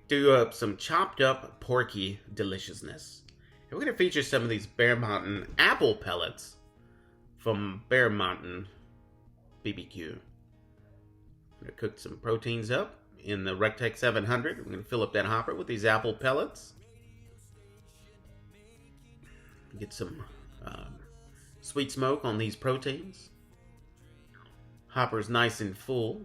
do up some chopped up Porky Deliciousness. And we're going to feature some of these Bear Mountain apple pellets from Bear Mountain BBQ. I'm going to cook some proteins up in the Rectech 700. We're going to fill up that hopper with these apple pellets. Get some sweet smoke on these proteins. Hopper's nice and full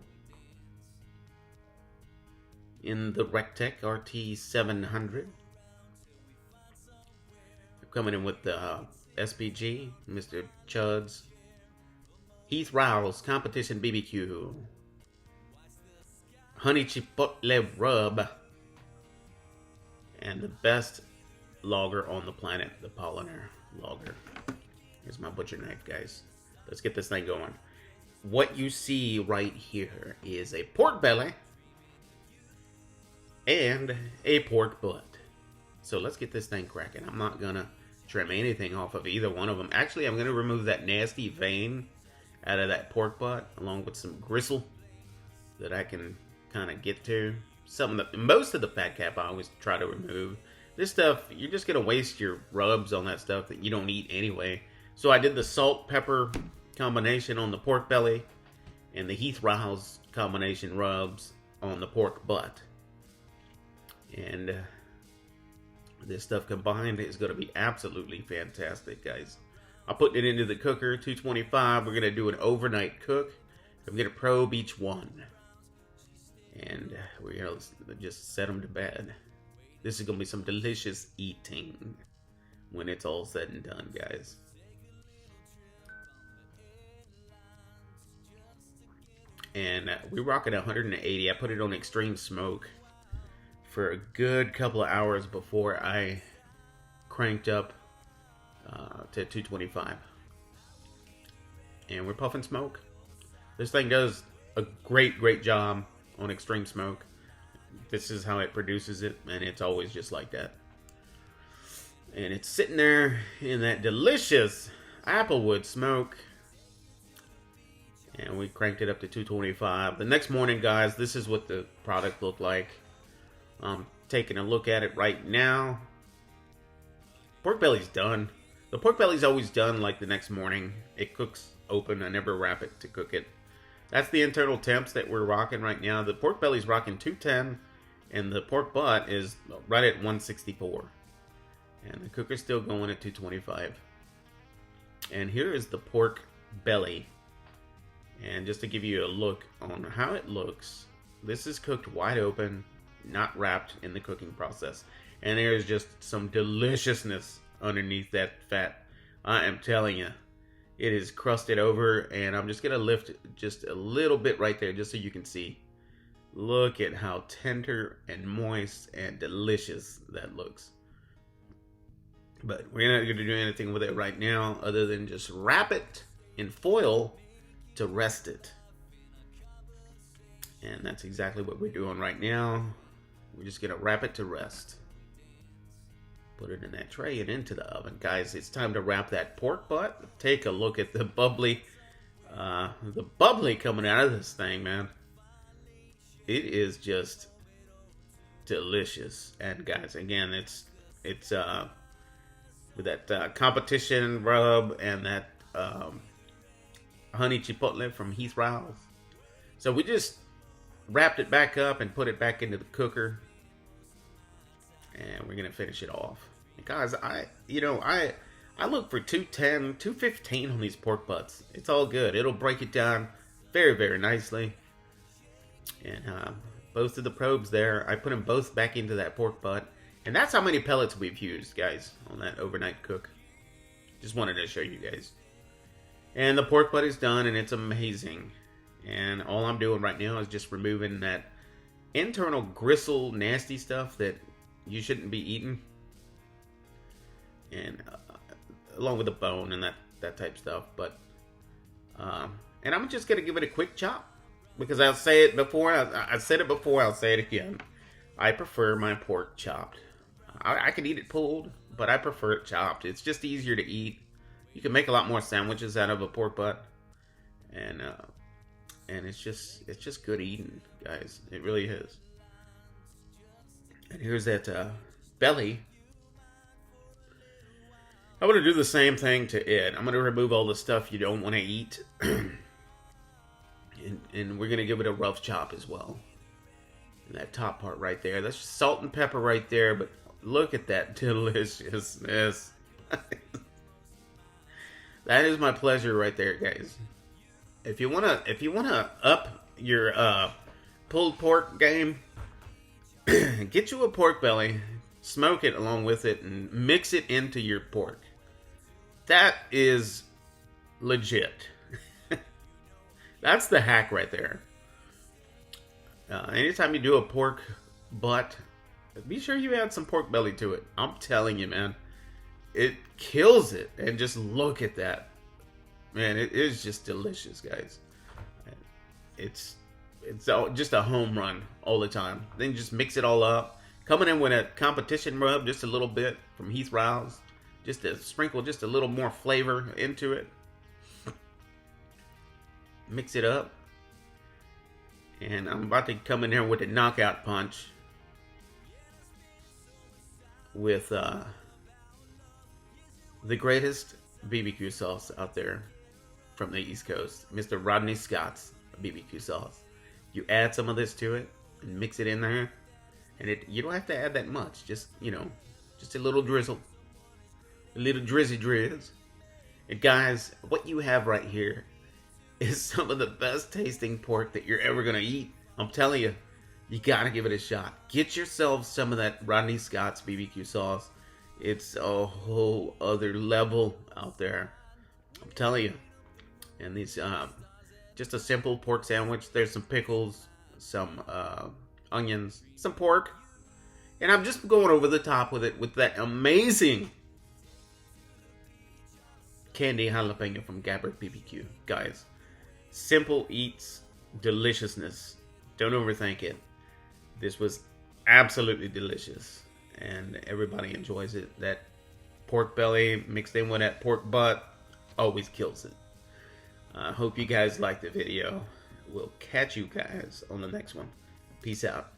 in the Rectech RT 700. Coming in with the SPG, Mr. Chud's Heath Rowell's Competition BBQ, Honey Chipotle Rub, and the best logger on the planet, the Polliner logger. Here's my butcher knife, guys. Let's get this thing going. What you see right here is a pork belly and a pork butt. So let's get this thing cracking. I'm not gonna trim anything off of either one of them. Actually, I'm gonna remove that nasty vein out of that pork butt, along with some gristle that I can kind of get to. Something that most of the fat cap I always try to remove. This stuff, you're just gonna waste your rubs on that stuff that you don't eat anyway. So I did the salt pepper combination on the pork belly and the Heath Rowell's combination rubs on the pork butt. And this stuff combined is going to be absolutely fantastic, guys. I'll put it into the cooker, 225. We're going to do an overnight cook. I'm going to probe each one. And we're going to just set them to bed. This is going to be some delicious eating when it's all said and done, guys. And we're rocking 180. I put it on extreme smoke for a good couple of hours before I cranked up to 225. And we're puffing smoke. This thing does a great job on extreme smoke. This is how it produces it, and it's always just like that. And it's sitting there in that delicious applewood smoke. And we cranked it up to 225. The next morning, guys, this is what the product looked like. I'm taking a look at it right now. Pork belly's done. The pork belly's always done like the next morning. It cooks open. I never wrap it to cook it. That's the internal temps that we're rocking right now. The pork belly's rocking 210, and the pork butt is right at 164. And the cooker's still going at 225. And here is the pork belly. And just to give you a look on how it looks, this is cooked wide open, not wrapped in the cooking process. And there's just some deliciousness underneath that fat. I am telling you, it is crusted over, and I'm just going to lift just a little bit right there just so you can see. Look at how tender and moist and delicious that looks. But we're not going to do anything with it right now other than just wrap it in foil to rest it. And that's exactly what we're doing right now. We're just gonna wrap it to rest. Put it in that tray and into the oven. Guys, it's time to wrap that pork butt. Take a look at the bubbly coming out of this thing, man. It is just delicious. And guys, again, it's with that competition rub and that honey chipotle from Heath Rowell's. So we just wrapped it back up and put it back into the cooker, and we're gonna finish it off. And guys, I look for 210, 215 on these pork butts. It's all good. It'll break it down very nicely. And both of the probes there, I put them both back into that pork butt, and that's how many pellets we've used, guys, on that overnight cook. Just wanted to show you guys. And the pork butt is done, and it's amazing. And all I'm doing right now is just removing that internal gristle, nasty stuff that you shouldn't be eating. And along with the bone and that type stuff. But and I'm just going to give it a quick chop. Because I'll say it before, I said it before, I'll say it again. I prefer my pork chopped. I can eat it pulled, but I prefer it chopped. It's just easier to eat. You can make a lot more sandwiches out of a pork butt, and it's just good eating, guys. It really is. And here's that belly. I'm going to do the same thing to it. I'm going to remove all the stuff you don't want to eat. and we're going to give it a rough chop as well. And that top part right there. That's just salt and pepper right there. But look at that deliciousness. That is my pleasure right there, guys. If you wanna up your pulled pork game, get you a pork belly, smoke it along with it, and mix it into your pork. That is legit. That's the hack right there. Anytime you do a pork butt, be sure you add some pork belly to it. I'm telling you, man. It kills it. And just look at that. Man, it is just delicious, guys. It's just a home run all the time. Then just mix it all up. Coming in with a competition rub, just a little bit from Heath Rouse. Just to sprinkle just a little more flavor into it. Mix it up. And I'm about to come in there with a knockout punch. With the greatest BBQ sauce out there from the East Coast, Mr. Rodney Scott's BBQ sauce. You add some of this to it and mix it in there, and you don't have to add that much. Just just a little drizzle, a little drizzy drizz. And guys, what you have right here is some of the best tasting pork that you're ever gonna eat. I'm telling you. You gotta give it a shot. Get yourself some of that Rodney Scott's BBQ sauce. It's a whole other level out there. I'm telling you. And these, just a simple pork sandwich. There's some pickles, some onions, some pork. And I'm just going over the top with it with that amazing Candy Jalapeño from Gabbard BBQ. Guys, simple eats, deliciousness. Don't overthink it. This was absolutely delicious, and everybody enjoys it. That pork belly mixed in with that pork butt always kills it. I hope you guys liked the video. We'll catch you guys on the next one. Peace out.